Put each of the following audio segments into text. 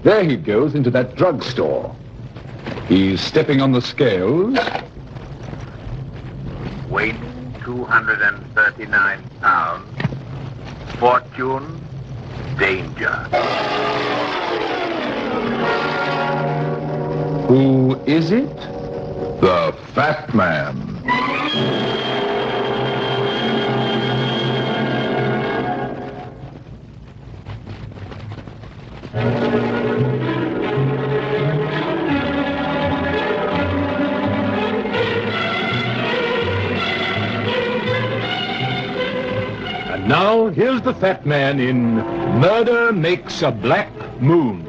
There he goes into that drugstore. He's stepping on the scales. Weight 239 pounds. Fortune, danger. Who is it? The Fat Man. And now, here's the Fat Man in Murder Makes a Black Moon.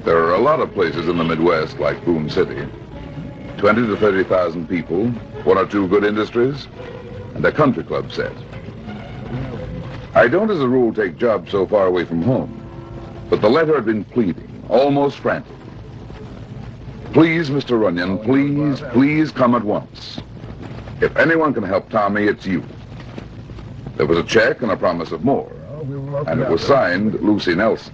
There are a lot of places in the Midwest like Boone City. 20 to 30,000 people, one or two good industries, and a country club set. I don't as a rule take jobs so far away from home, but the letter had been pleading, almost frantic. Please, Mr. Runyon, please come at once. If anyone can help Tommy, it's you. There was a check and a promise of more, and it was signed Lucy Nelson.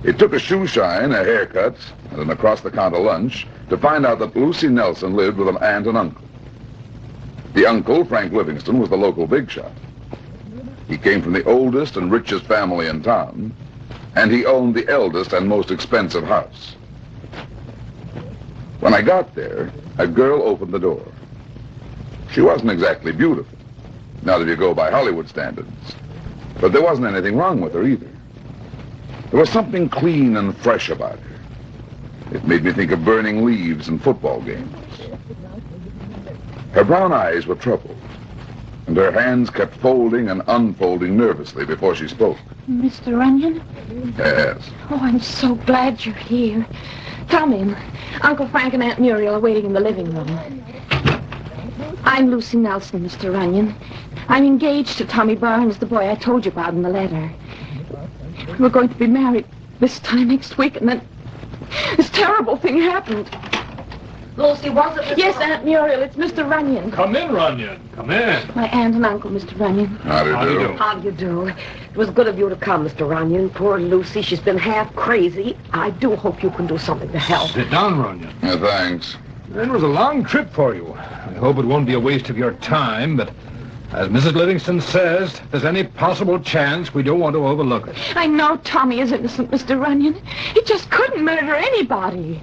It took a shoe shine, a haircut, and an across-the-counter lunch to find out that Lucy Nelson lived with an aunt and uncle. The uncle, Frank Livingston, was the local big shot. He came from the oldest and richest family in town, and he owned the eldest and most expensive house. When I got there, a girl opened the door. She wasn't exactly beautiful, not if you go by Hollywood standards, but there wasn't anything wrong with her either. There was something clean and fresh about her. It made me think of burning leaves and football games. Her brown eyes were troubled, and her hands kept folding and unfolding nervously before she spoke. Mr. Runyon? Yes. Oh, I'm so glad you're here. Come in. Uncle Frank and Aunt Muriel are waiting in the living room. I'm Lucy Nelson, Mr. Runyon. I'm engaged to Tommy Barnes, the boy I told you about in the letter. We're going to be married this time next week, and then this terrible thing happened. Lucy, was it Mr. Yes, Aunt Muriel, it's Mr. Runyon. Come in, Runyon. Come in. My aunt and uncle, Mr. Runyon. How do you do? How do you do? It was good of you to come, Mr. Runyon. Poor Lucy, she's been half crazy. I do hope you can do something to help. Sit down, Runyon. Yeah, thanks. It was a long trip for you. I hope it won't be a waste of your time, but as Mrs. Livingston says, if there's any possible chance, we don't want to overlook it. I know Tommy is innocent, Mr. Runyon. He just couldn't murder anybody.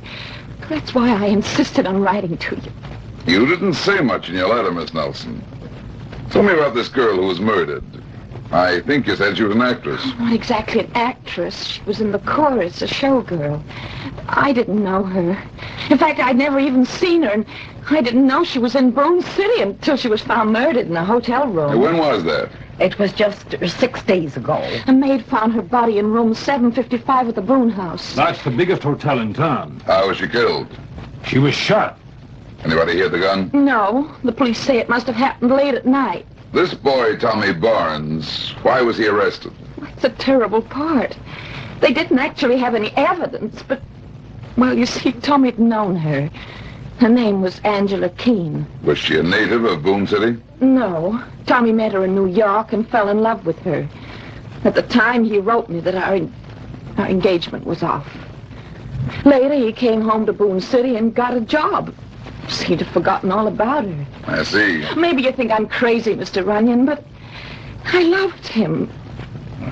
That's why I insisted on writing to you. You didn't say much in your letter, Miss Nelson. Tell me about this girl who was murdered. I think you said she was an actress. Not exactly an actress. She was in the chorus, a showgirl. I didn't know her. In fact, I'd never even seen her, and I didn't know she was in Boone City until she was found murdered in a hotel room. When was that? It was just 6 days ago. A maid found her body in room 755 at the Boone house. That's the biggest hotel in town. How was she killed? She was shot. Anybody hear the gun? No. The police say it must have happened late at night. This boy, Tommy Barnes, why was he arrested? That's a terrible part. They didn't actually have any evidence, but, well, you see, Tommy'd known her. Her name was Angela Keene. Was she a native of Boone City? No. Tommy met her in New York and fell in love with her. At the time, he wrote me that our engagement was off. Later, he came home to Boone City and got a job. Seemed to have forgotten all about her. I see. Maybe you think I'm crazy, Mr. Runyon, but I loved him.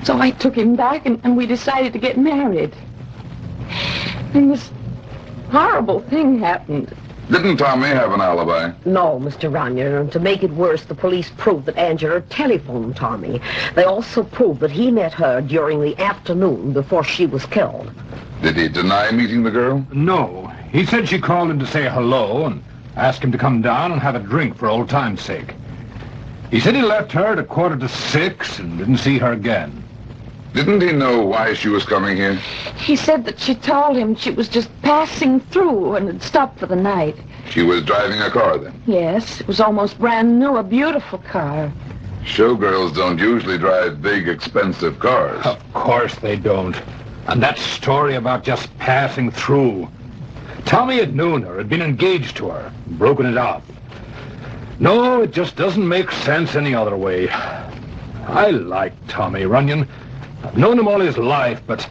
So I took him back, and we decided to get married. And this horrible thing happened. Didn't Tommy have an alibi? No, Mr. Runyon, and to make it worse, the police proved that Angela telephoned Tommy. They also proved that he met her during the afternoon before she was killed. Did he deny meeting the girl? No. He said she called him to say hello and asked him to come down and have a drink for old time's sake. He said he left her at 5:45 and didn't see her again. Didn't he know why she was coming here? He said that she told him she was just passing through and had stopped for the night. She was driving a car then? Yes, it was almost brand new, a beautiful car. Showgirls don't usually drive big, expensive cars. Of course they don't. And that story about just passing through. Tommy had known her, had been engaged to her, broken it off. No, it just doesn't make sense any other way. I like Tommy Runyon. I've known him all his life, but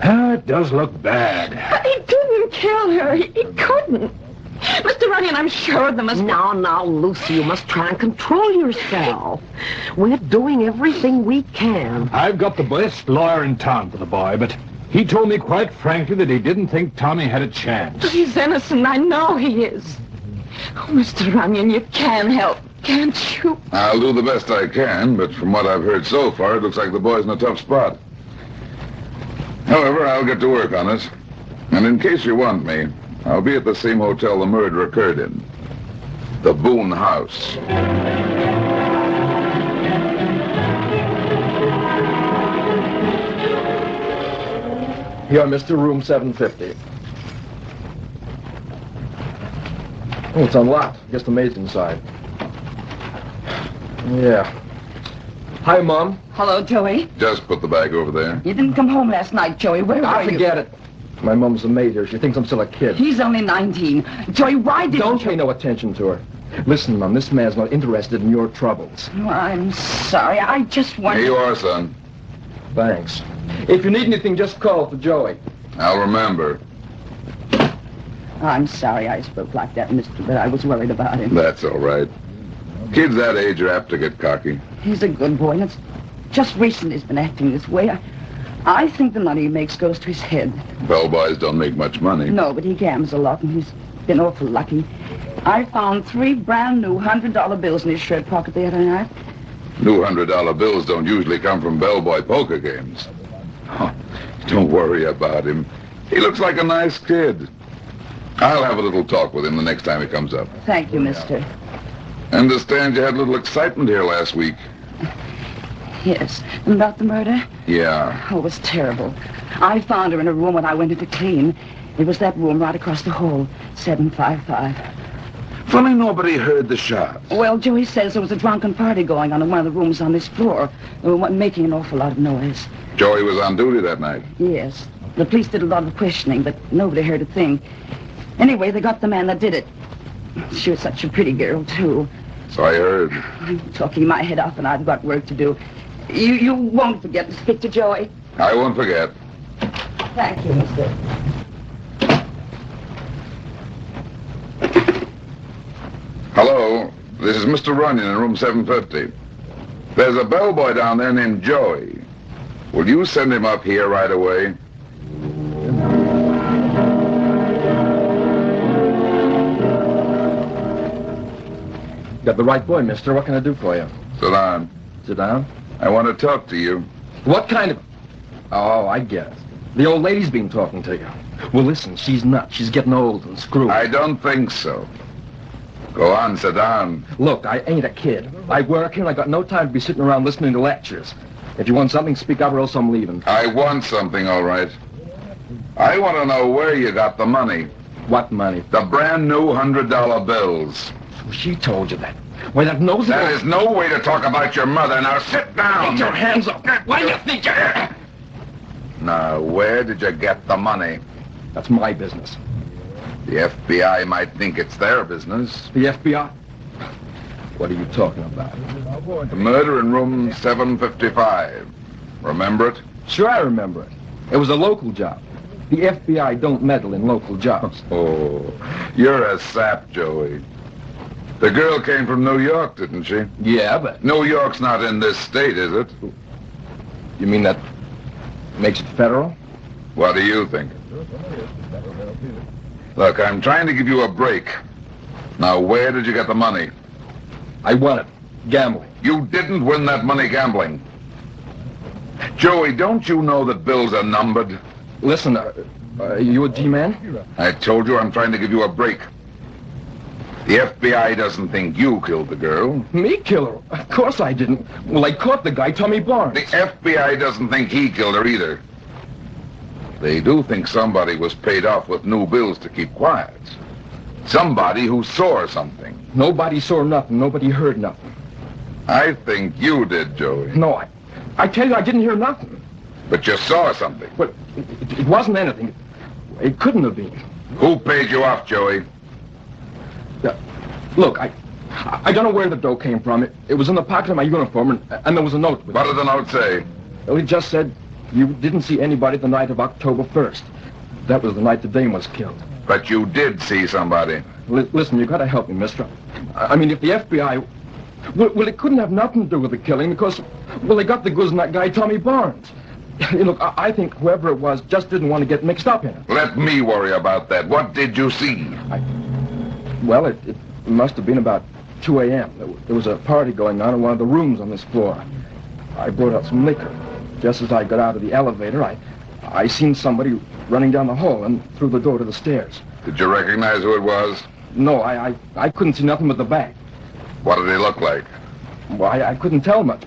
it does look bad. But he didn't kill her. He couldn't. Mr. Runyon, I'm sure there must be... Now, Lucy, you must try and control yourself. We're doing everything we can. I've got the best lawyer in town for the boy, but he told me quite frankly that he didn't think Tommy had a chance. But he's innocent. I know he is. Oh, Mr. Runyon, you can help, can't you? I'll do the best I can, but from what I've heard so far, it looks like the boy's in a tough spot. However, I'll get to work on it. And in case you want me, I'll be at the same hotel the murder occurred in. The Boone House. Here, Mr. Room 750. Oh, it's unlocked. Guess the maid's inside. Yeah. Hi, Mom. Hello, Joey. Just put the bag over there. You didn't come home last night, Joey. Where were you? Forget it. My mom's a maid here. She thinks I'm still a kid. He's only 19. Joey, why didn't Don't you... pay no attention to her. Listen, Mom, this man's not interested in your troubles. Oh, I'm sorry. I just wanted... Here you are, son. Thanks. If you need anything, just call for Joey. I'll remember. I'm sorry I spoke like that, mister, but I was worried about him. That's all right. Kids that age are apt to get cocky. He's a good boy, and it's just recently he's been acting this way. I think the money he makes goes to his head. Bellboys don't make much money. No, but he gambles a lot, and he's been awful lucky. I found 3 brand new $100 bills in his shirt pocket the other night. New $100 bills don't usually come from bellboy poker games. Oh, don't worry about him. He looks like a nice kid. I'll have a little talk with him the next time he comes up. Thank you, mister. Understand you had a little excitement here last week. Yes. And about the murder? Yeah. Oh, it was terrible. I found her in a room when I went in to clean. It was that room right across the hall, 755. Funny nobody heard the shots. Well, Joey says there was a drunken party going on in one of the rooms on this floor. They were making an awful lot of noise. Joey was on duty that night. Yes. The police did a lot of questioning, but nobody heard a thing. Anyway, they got the man that did it. She was such a pretty girl, too. So I heard. I'm talking my head off, and I've got work to do. You won't forget to speak to Joey. I won't forget. Thank you, mister. Hello, this is Mr. Runyon in room 750. There's a bellboy down there named Joey. Will you send him up here right away? Got the right boy, mister. What can I do for you? Sit down. Sit down. I want to talk to you. What kind of... Oh, I get it. The old lady's been talking to you. Well, listen, she's nuts. She's getting old and screwed. I don't think so. Go on, sit down. Look, I ain't a kid. I work here and I got no time to be sitting around listening to lectures. If you want something, speak up or else I'm leaving. I want something, all right. I want to know where you got the money. What money? The brand new $100 bills. She told you that. Why, that knows That is no way to talk about your mother. Now sit down. Get your hands up. What do you think you're... Now, where did you get the money? That's my business. The FBI might think it's their business. The FBI? What are you talking about? The murder in room 755. Remember it? Sure, I remember it. It was a local job. The FBI don't meddle in local jobs. Oh, you're a sap, Joey. The girl came from New York, didn't she? Yeah, but... New York's not in this state, is it? You mean that makes it federal? What do you think? Look, I'm trying to give you a break. Now, where did you get the money? I won it. Gambling. You didn't win that money gambling. Joey, don't you know that bills are numbered? Listen, you a G-man? I told you I'm trying to give you a break. The FBI doesn't think you killed the girl. Me kill her? Of course I didn't. Well, I caught the guy, Tommy Barnes. The FBI doesn't think he killed her either. They do think somebody was paid off with new bills to keep quiet. Somebody who saw something. Nobody saw nothing. Nobody heard nothing. I think you did, Joey. No, I tell you, I didn't hear nothing. But you saw something. But it wasn't anything. It couldn't have been. Who paid you off, Joey? Look, I don't know where the dough came from. It was in the pocket of my uniform, and there was a note with it. What did the note say? Well, he just said you didn't see anybody the night of October 1st. That was the night the dame was killed. But you did see somebody. Listen, you gotta help me, mister. I mean, if the FBI... Well, it couldn't have nothing to do with the killing because, well, they got the goods on that guy, Tommy Barnes. Look, I think whoever it was just didn't want to get mixed up in it. Let me worry about that. What did you see? Well, it must have been about 2 a.m. There was a party going on in one of the rooms on this floor. I brought out some liquor. Just as I got out of the elevator, I seen somebody running down the hall and through the door to the stairs. Did you recognize who it was? No, I couldn't see nothing but the back. What did he look like? Well, I couldn't tell much.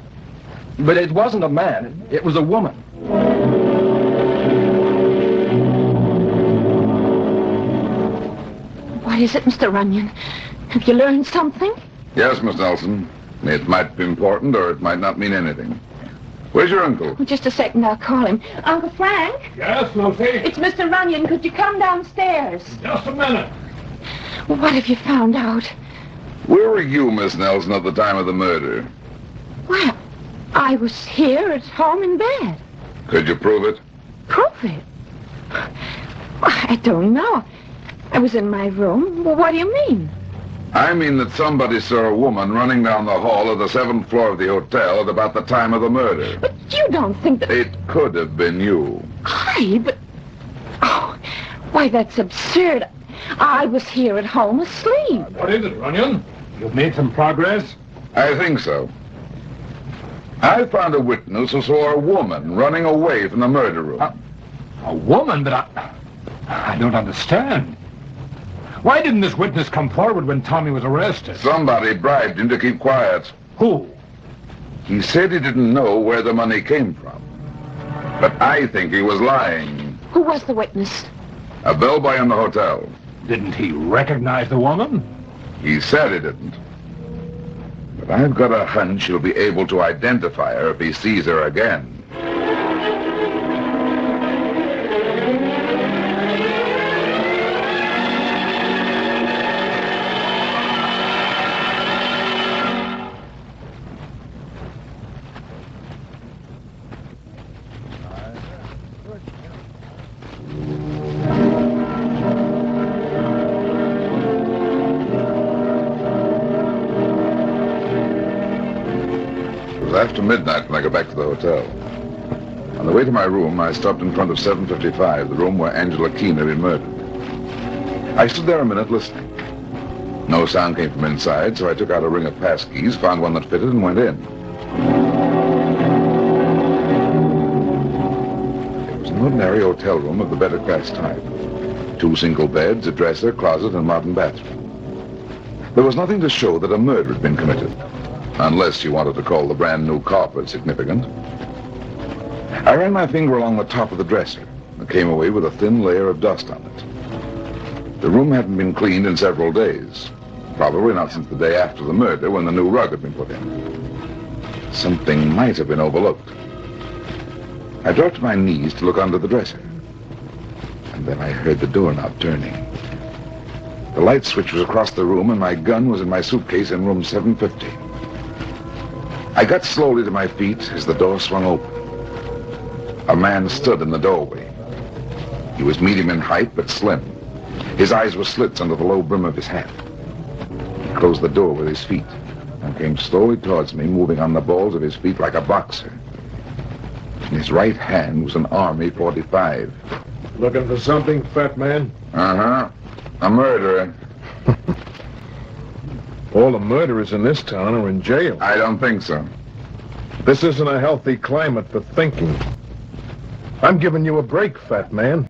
But it wasn't a man. It was a woman. What is it, Mr. Runyon? Have you learned something? Yes, Miss Nelson. It might be important or it might not mean anything. Where's your uncle? Oh, just a second, I'll call him. Uncle Frank? Yes, Lucy? It's Mr. Runyon. Could you come downstairs? Just a minute. What have you found out? Where were you, Miss Nelson, at the time of the murder? Well, I was here at home in bed. Could you prove it? Prove it? I don't know. I was in my room. Well, what do you mean? I mean that somebody saw a woman running down the hall of the 7th floor of the hotel at about the time of the murder. But you don't think that... It could have been you. But... Oh, why, that's absurd. I was here at home asleep. What is it, Runyon? You've made some progress? I think so. I found a witness who saw a woman running away from the murder room. A woman? But I don't understand. Why didn't this witness come forward when Tommy was arrested? Somebody bribed him to keep quiet. Who? He said he didn't know where the money came from. But I think he was lying. Who was the witness? A bellboy in the hotel. Didn't he recognize the woman? He said he didn't. But I've got a hunch he'll be able to identify her if he sees her again. It was after midnight when I got back to the hotel. On the way to my room, I stopped in front of 755, the room where Angela Keene had been murdered. I stood there a minute listening. No sound came from inside, so I took out a ring of passkeys, found one that fitted, and went in. It was an ordinary hotel room of the better class type. 2 single beds, a dresser, closet, and modern bathroom. There was nothing to show that a murder had been committed. Unless you wanted to call the brand new carpet significant. I ran my finger along the top of the dresser and came away with a thin layer of dust on it. The room hadn't been cleaned in several days. Probably not since the day after the murder when the new rug had been put in. Something might have been overlooked. I dropped to my knees to look under the dresser. And then I heard the doorknob turning. The light switch was across the room and my gun was in my suitcase in room 750. I got slowly to my feet as the door swung open. A man stood in the doorway. He was medium in height, but slim. His eyes were slits under the low brim of his hat. He closed the door with his feet and came slowly towards me, moving on the balls of his feet like a boxer. In his right hand was an Army .45. Looking for something, fat man? Uh-huh. A murderer. All the murderers in this town are in jail. I don't think so. This isn't a healthy climate for thinking. I'm giving you a break, fat man.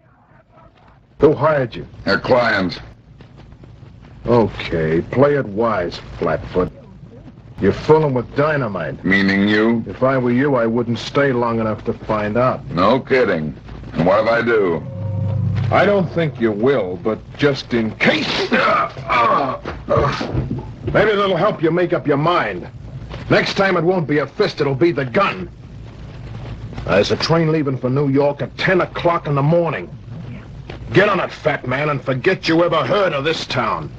Who hired you? A client. Okay, play it wise, Flatfoot. You're fooling with dynamite. Meaning you? If I were you, I wouldn't stay long enough to find out. No kidding. And what if I do? I don't think you will, but just in case. Maybe that'll help you make up your mind. Next time it won't be a fist, it'll be the gun. There's a train leaving for New York at 10 o'clock in the morning. Get on it, fat man, and forget you ever heard of this town.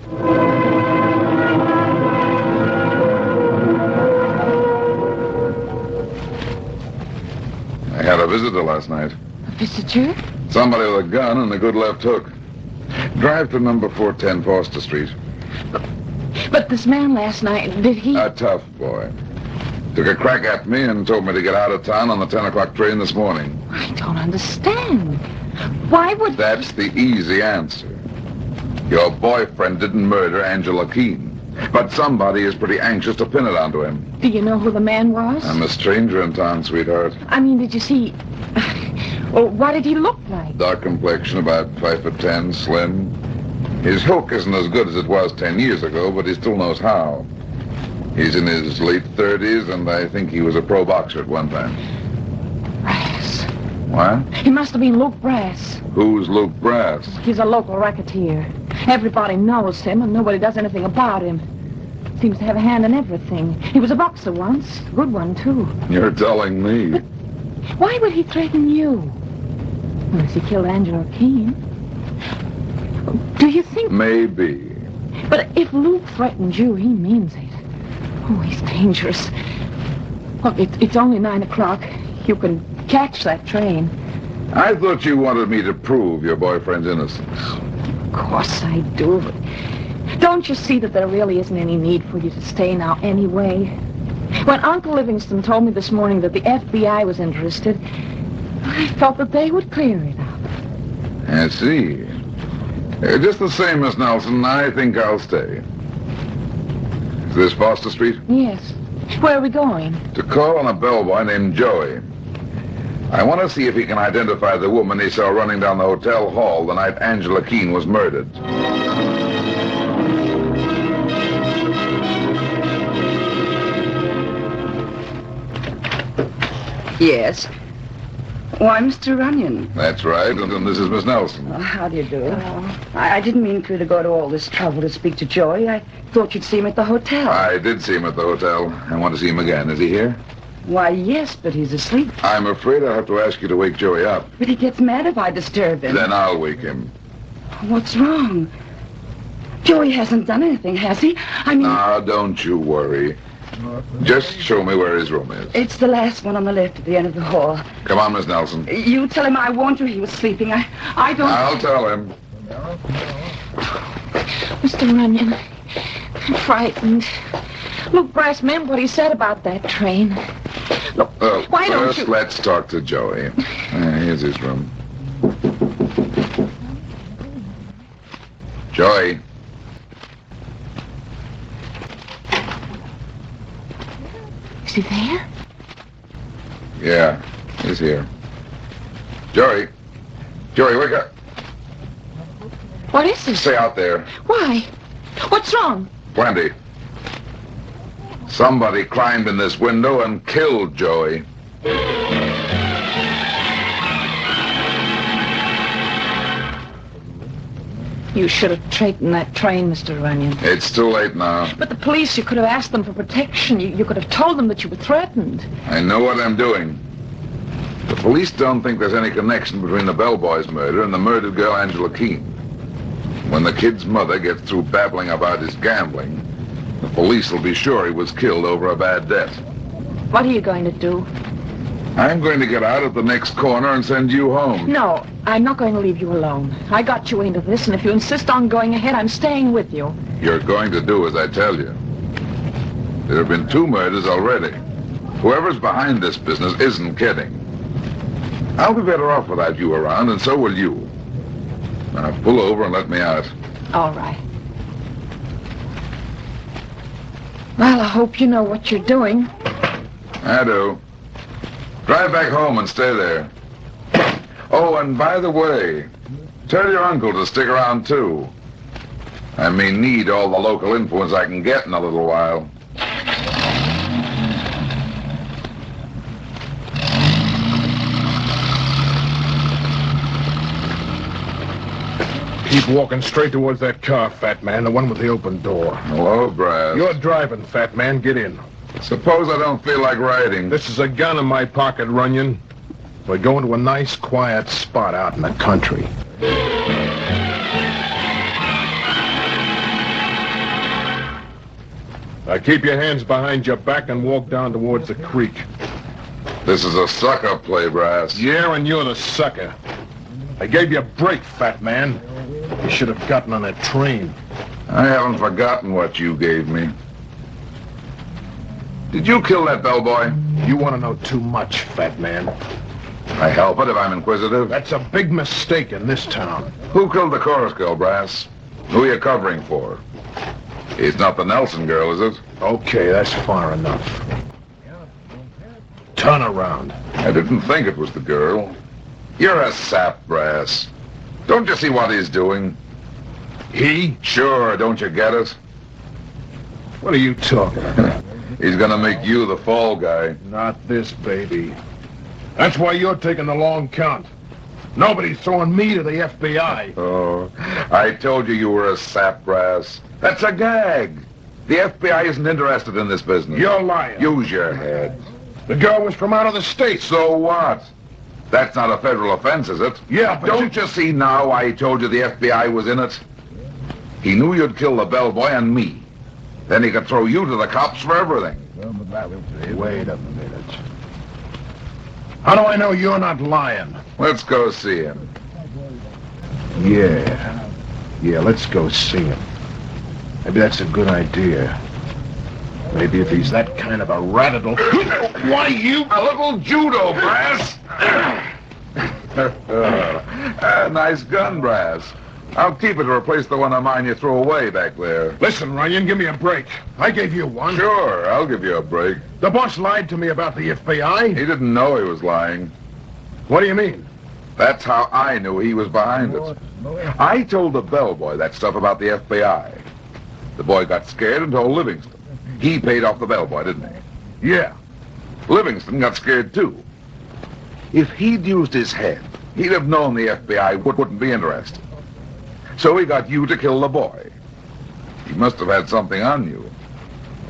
Had a visitor last night. A visitor? Somebody with a gun and a good left hook. Drive to number 410 Foster Street. But this man last night, did he... A tough boy. Took a crack at me and told me to get out of town on the 10 o'clock train this morning. I don't understand. Why would... That's the easy answer. Your boyfriend didn't murder Angela Keene. But somebody is pretty anxious to pin it onto him. Do you know who the man was? I'm a stranger in town, sweetheart. I mean, did you see... Well, what did he look like? Dark complexion, about 5'10", slim. His hook isn't as good as it was 10 years ago, but he still knows how. He's in his late 30s, and I think he was a pro boxer at one time. Brass. What? He must have been Luke Brass. Who's Luke Brass? He's a local racketeer. Everybody knows him, and nobody does anything about him. Seems to have a hand in everything. He was a boxer once. Good one, too. You're telling me. But why would he threaten you? Unless he killed Angela Keene. Do you think... Maybe. But if Luke threatened you, he means it. Oh, he's dangerous. Look, it's only 9 o'clock. You can catch that train. I thought you wanted me to prove your boyfriend's innocence. Of course I do, but don't you see that there really isn't any need for you to stay now anyway? When Uncle Livingston told me this morning that the FBI was interested, I felt that they would clear it up. I see. Just the same, Miss Nelson, I think I'll stay. Is this Foster Street? Yes. Where are we going? To call on a bellboy named Joey. I want to see if he can identify the woman he saw running down the hotel hall the night Angela Keene was murdered. Yes. Why, Mr. Runyon. That's right, and this is Miss Nelson. Oh, how do you do? I didn't mean for you to go to all this trouble to speak to Joey. I thought you'd see him at the hotel. I did see him at the hotel. I want to see him again. Is he here? Why, yes, but he's asleep. I'm afraid I'll have to ask you to wake Joey up. But he gets mad if I disturb him. Then I'll wake him. What's wrong? Joey hasn't done anything, has he? I mean... Ah, don't you worry. Just show me where his room is. It's the last one on the left at the end of the hall. Come on, Miss Nelson. You tell him I warned you he was sleeping. I don't... I'll tell him. Mr. Runyon, I'm frightened. Luke Brass meant what he said about that train. Look, why don't first you... let's talk to Joey. Here's his room. Joey. Is he there? Yeah, he's here. Joey. Joey, wake up. What is this? Stay out there. Why? What's wrong? Plenty. Somebody climbed in this window and killed Joey. You should have taken that train, Mr. Runyon. It's too late now. But the police, you could have asked them for protection. You could have told them that you were threatened. I know what I'm doing. The police don't think there's any connection between the bellboy's murder and the murdered girl Angela Keene. When the kid's mother gets through babbling about his gambling, the police will be sure he was killed over a bad debt. What are you going to do? I'm going to get out at the next corner and send you home. No, I'm not going to leave you alone. I got you into this, and if you insist on going ahead, I'm staying with you. You're going to do as I tell you. There have been 2 murders already. Whoever's behind this business isn't kidding. I'll be better off without you around, and so will you. Now, pull over and let me out. All right. Well, I hope you know what you're doing. I do. Drive back home and stay there. Oh, and by the way, tell your uncle to stick around, too. I may need all the local influence I can get in a little while. Keep walking straight towards that car, fat man, the one with the open door. Hello, Brass. You're driving, fat man. Get in. Suppose I don't feel like riding. This is a gun in my pocket, Runyon. We're going to a nice, quiet spot out in the country. Now keep your hands behind your back and walk down towards the creek. This is a sucker play, Brass. Yeah, and you're the sucker. I gave you a break, fat man. You should have gotten on that train. I haven't forgotten what you gave me. Did you kill that bellboy? You want to know too much, fat man. I help it if I'm inquisitive. That's a big mistake in this town. Who killed the chorus girl, Brass? Who are you covering for? It's not the Nelson girl, is it? Okay, that's far enough. Turn around. I didn't think it was the girl. You're a sap, Brass. Don't you see what he's doing? He? Sure, don't you get it? What are you talking about? He's gonna make you the fall guy. Not this, baby. That's why you're taking the long count. Nobody's throwing me to the FBI. Oh, I told you were a sap, Brass. That's a gag. The FBI isn't interested in this business. You're lying. Use your head. The girl was from out of the States. So what? That's not a federal offense, is it? Yeah, but Don't you see now why he told you the FBI was in it? He knew you'd kill the bellboy and me. Then he could throw you to the cops for everything. Wait a minute. How do I know you're not lying? Let's go see him. Yeah, let's go see him. Maybe that's a good idea. Maybe if he's that kind of a rat, it'll... Why, you... A little judo, Brass. Nice gun, Brass. I'll keep it to replace the one of mine you threw away back there. Listen, Runyon, give me a break. I gave you one. Sure, I'll give you a break. The boss lied to me about the FBI. He didn't know he was lying. What do you mean? That's how I knew he was behind it. I told the bellboy that stuff about the FBI. The boy got scared and told Livingston. He paid off the bellboy, didn't he? Yeah. Livingston got scared, too. If he'd used his head, he'd have known the FBI wouldn't be interested. So he got you to kill the boy. He must have had something on you.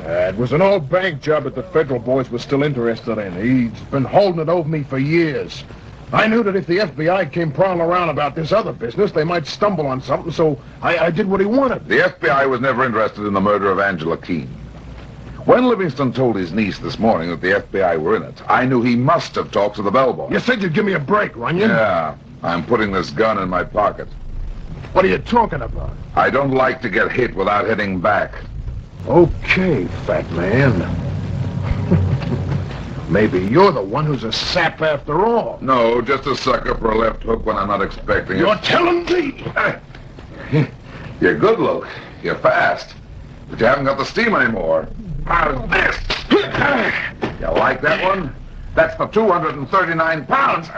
It was an old bank job that the federal boys were still interested in. He's been holding it over me for years. I knew that if the FBI came prowling around about this other business, they might stumble on something, so I did what he wanted. The FBI was never interested in the murder of Angela Keene. When Livingston told his niece this morning that the FBI were in it, I knew he must have talked to the bellboy. You said you'd give me a break, Runyon. Yeah, I'm putting this gun in my pocket. What are you talking about? I don't like to get hit without hitting back. Okay, fat man. Maybe you're the one who's a sap after all. No, just a sucker for a left hook when I'm not expecting it. You're telling me? You're good, Luke. You're fast. But you haven't got the steam anymore. How's this? You like that one? That's for 239 pounds.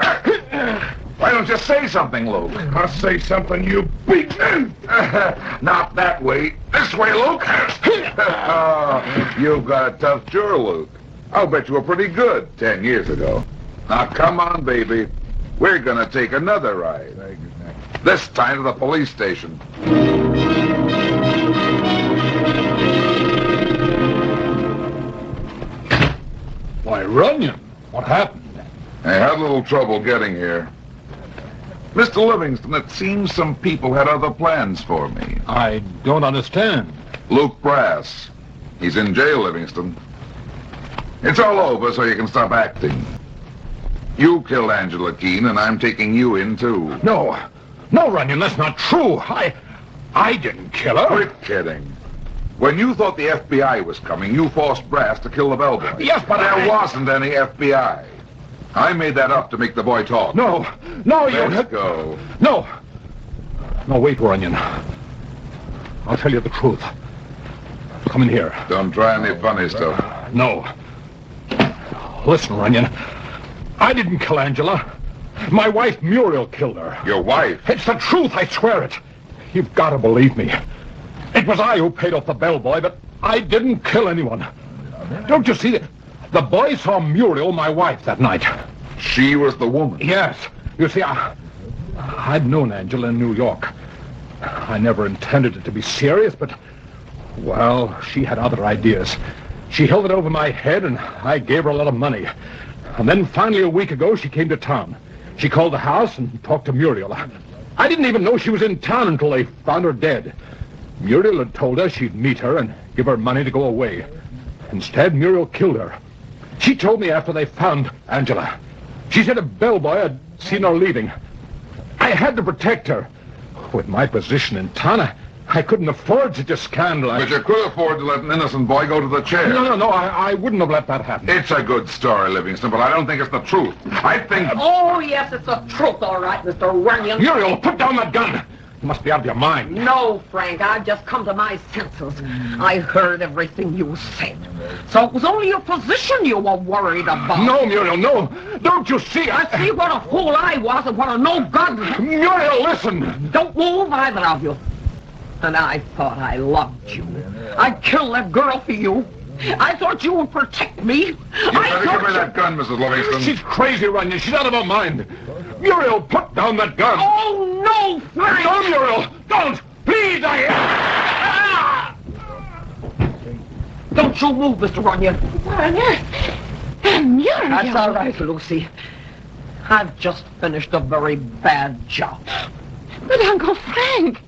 Why don't you say something, Luke? I'll say something, you beat me. Not that way. This way, Luke. You've got a tough jaw, Luke. I'll bet you were pretty good 10 years ago. Now, come on, baby. We're gonna take another ride. This time to the police station. Why, Runyon, what happened? I had a little trouble getting here. Mr. Livingston, it seems some people had other plans for me. I don't understand. Luke Brass. He's in jail, Livingston. It's all over, so you can stop acting. You killed Angela Keene, and I'm taking you in, too. No, Runyon, that's not true. I didn't kill her. Quit kidding. When you thought the FBI was coming, you forced Brass to kill the bellboy. Yes, but there wasn't any FBI. I made that up to make the boy talk. No, Let's go. No, wait, Runyon. I'll tell you the truth. Come in here. Don't try any funny stuff. No. Listen, Runyon. I didn't kill Angela. My wife, Muriel, killed her. Your wife? It's the truth, I swear it. You've got to believe me. It was I who paid off the bellboy, but I didn't kill anyone. Don't you see? The boy saw Muriel, my wife, that night. She was the woman? Yes. You see, I'd known Angela in New York. I never intended it to be serious, but, well, she had other ideas. She held it over my head, and I gave her a lot of money. And then finally, a week ago, she came to town. She called the house and talked to Muriel. I didn't even know she was in town until they found her dead. Muriel had told her she'd meet her and give her money to go away. Instead, Muriel killed her. She told me after they found Angela. She said a bellboy had seen her leaving. I had to protect her. With my position in town, I couldn't afford such a scandal. But you could afford to let an innocent boy go to the chair. No, I wouldn't have let that happen. It's a good story, Livingston, but I don't think it's the truth. I think... Oh, yes, it's the truth, all right, Mr. Runyon. Muriel, put down that gun. You must be out of your mind. No, Frank, I've just come to my senses. I heard everything you said. So it was only your position you were worried about. No, Muriel, no. Don't you see? I see what a fool I was and what a no-good. Muriel, listen. Don't move, either of you. And I thought I loved you. I'd kill that girl for you. I thought you would protect me. You better give her that gun, Mrs. Livingston. She's crazy, Runyon. She's out of her mind. Muriel, put down that gun. Oh, no, Frank! No, Muriel! Don't! Please, Don't you move, Mr. Runyon. Muriel! That's all right, Lucy. I've just finished a very bad job. But Uncle Frank...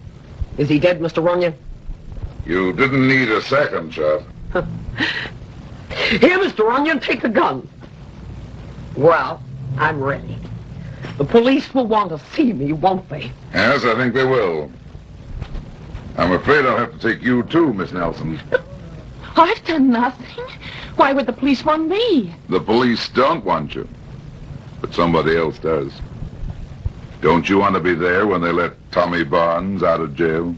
Is he dead, Mr. Runyon? You didn't need a second shot. Here, Mr. Runyon, take the gun. Well, I'm ready. The police will want to see me, won't they? Yes, I think they will. I'm afraid I'll have to take you too, Miss Nelson. I've done nothing. Why would the police want me? The police don't want you, but somebody else does. Don't you want to be there when they let Tommy Barnes out of jail?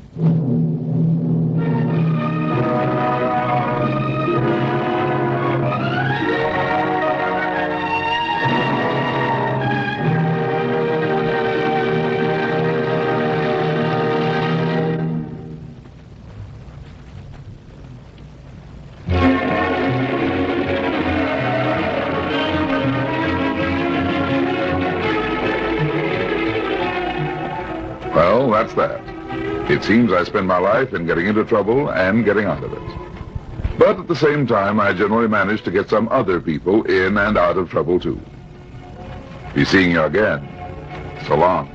Well, that's that. It seems I spend my life in getting into trouble and getting out of it. But at the same time, I generally manage to get some other people in and out of trouble, too. Be seeing you again. So long.